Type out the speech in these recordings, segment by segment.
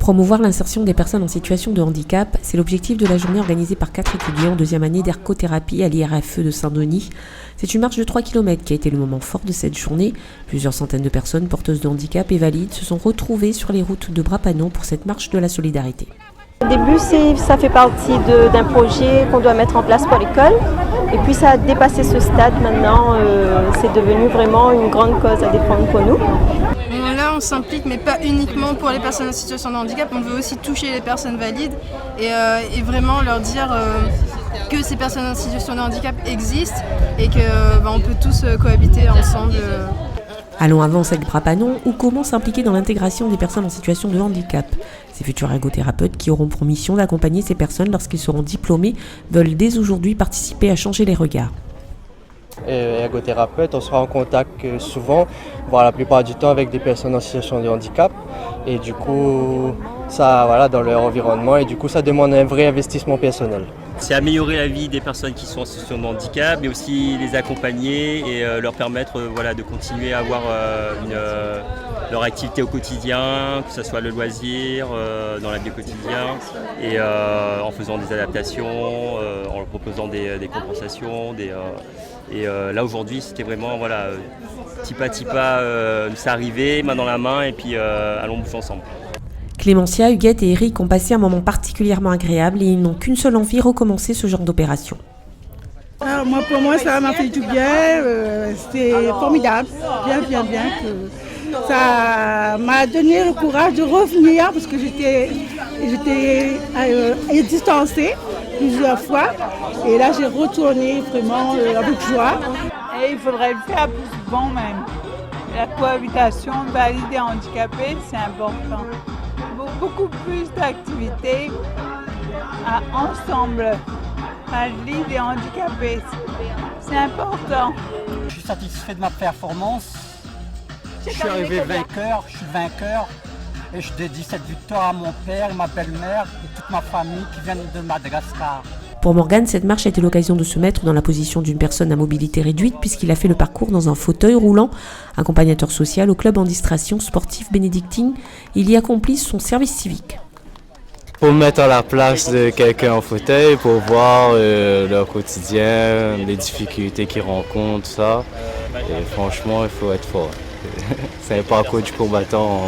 Promouvoir l'insertion des personnes en situation de handicap, c'est l'objectif de la journée organisée par 4 étudiants en deuxième année d'ergothérapie à l'IRFE de Saint-Denis. C'est une marche de 3 km qui a été le moment fort de cette journée. Plusieurs centaines de personnes porteuses de handicap et valides se sont retrouvées sur les routes de Brapanon pour cette marche de la solidarité. Au début, ça fait partie d'un projet qu'on doit mettre en place pour l'école. Et puis ça a dépassé ce stade maintenant, c'est devenu vraiment une grande cause à défendre pour nous. Là, on s'implique, mais pas uniquement pour les personnes en situation de handicap. On veut aussi toucher les personnes valides et vraiment leur dire que ces personnes en situation de handicap existent et qu'on peut tous cohabiter ensemble. Allons avancer avec Brapanon ou comment s'impliquer dans l'intégration des personnes en situation de handicap. Ces futurs ergothérapeutes qui auront pour mission d'accompagner ces personnes lorsqu'ils seront diplômés veulent dès aujourd'hui participer à changer les regards. Ergothérapeute, on sera en contact souvent, voire la plupart du temps avec des personnes en situation de handicap et du coup ça dans leur environnement et du coup ça demande un vrai investissement personnel. C'est améliorer la vie des personnes qui sont en situation de handicap mais aussi les accompagner et leur permettre de continuer à avoir leur activité au quotidien, que ce soit le loisir, dans la vie au quotidien et en faisant des adaptations, en leur proposant des compensations. Et là aujourd'hui c'était vraiment petit pas, c'est arrivé, main dans la main et puis allons bouger ensemble. Clémentia, Huguette et Eric ont passé un moment particulièrement agréable et ils n'ont qu'une seule envie, recommencer ce genre d'opération. Pour moi ça m'a fait du bien, c'était formidable, bien que ça m'a donné le courage de revenir parce que j'étais distancée plusieurs fois et là j'ai retourné vraiment avec joie. Et il faudrait le faire plus souvent même. La cohabitation valide et handicapés, c'est important. Beaucoup plus d'activités ensemble, valide et handicapés, c'est important. Je suis satisfait de ma performance. Je suis arrivé vainqueur, je suis vainqueur et je dédie cette victoire à mon père, ma belle-mère et toute ma famille qui viennent de Madagascar. Pour Morgane, cette marche a été l'occasion de se mettre dans la position d'une personne à mobilité réduite puisqu'il a fait le parcours dans un fauteuil roulant. Accompagnateur social au club en distraction sportive bénédictine, il y accomplit son service civique. Pour me mettre à la place de quelqu'un en fauteuil, pour voir leur quotidien, les difficultés qu'ils rencontrent, ça. Et franchement, il faut être fort. C'est un parcours du combattant.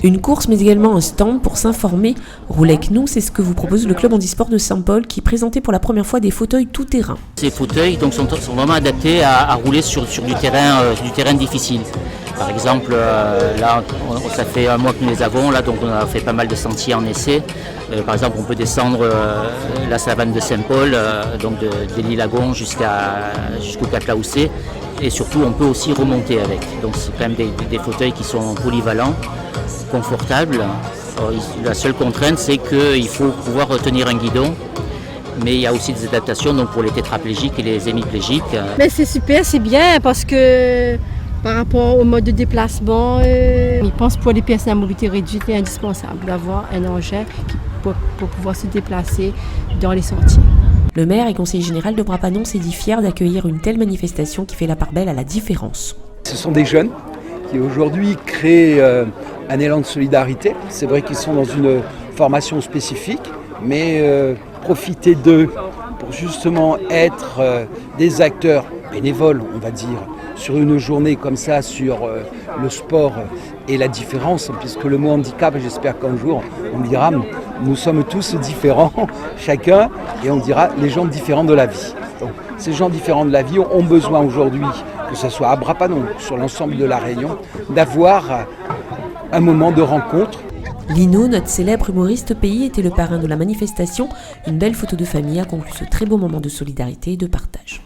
Une course mais également un stand pour s'informer. Roulez avec nous, c'est ce que vous propose le club handisport de Saint-Paul qui présentait pour la première fois des fauteuils tout-terrain. Ces fauteuils sont vraiment adaptés à rouler sur du terrain difficile. Par exemple, là, ça fait un mois que nous les avons, là, donc on a fait pas mal de sentiers en essai. Par exemple, on peut descendre la savane de Saint-Paul, donc de l'Île-Lagon jusqu'au Cap Laoussé. Et surtout, on peut aussi remonter avec. Donc c'est quand même des fauteuils qui sont polyvalents, confortables. La seule contrainte, c'est qu'il faut pouvoir retenir un guidon. Mais il y a aussi des adaptations donc, pour les tétraplégiques et les hémiplégiques. Mais c'est super, c'est bien parce que par rapport au mode de déplacement, je pense que pour les personnes à mobilité réduite, il est indispensable d'avoir un engin pour pouvoir se déplacer dans les sentiers. Le maire et conseiller général de Brapanon s'est dit fier d'accueillir une telle manifestation qui fait la part belle à la différence. Ce sont des jeunes qui aujourd'hui créent un élan de solidarité. C'est vrai qu'ils sont dans une formation spécifique, mais profiter d'eux pour justement être des acteurs bénévoles, on va dire, sur une journée comme ça, sur le sport et la différence, puisque le mot handicap, j'espère qu'un jour on dira nous sommes tous différents, chacun, et on dira les gens différents de la vie. Donc, ces gens différents de la vie ont besoin aujourd'hui, que ce soit à Brapanon, sur l'ensemble de la Réunion, d'avoir un moment de rencontre. Lino, notre célèbre humoriste pays, était le parrain de la manifestation. Une belle photo de famille a conclu ce très beau moment de solidarité et de partage.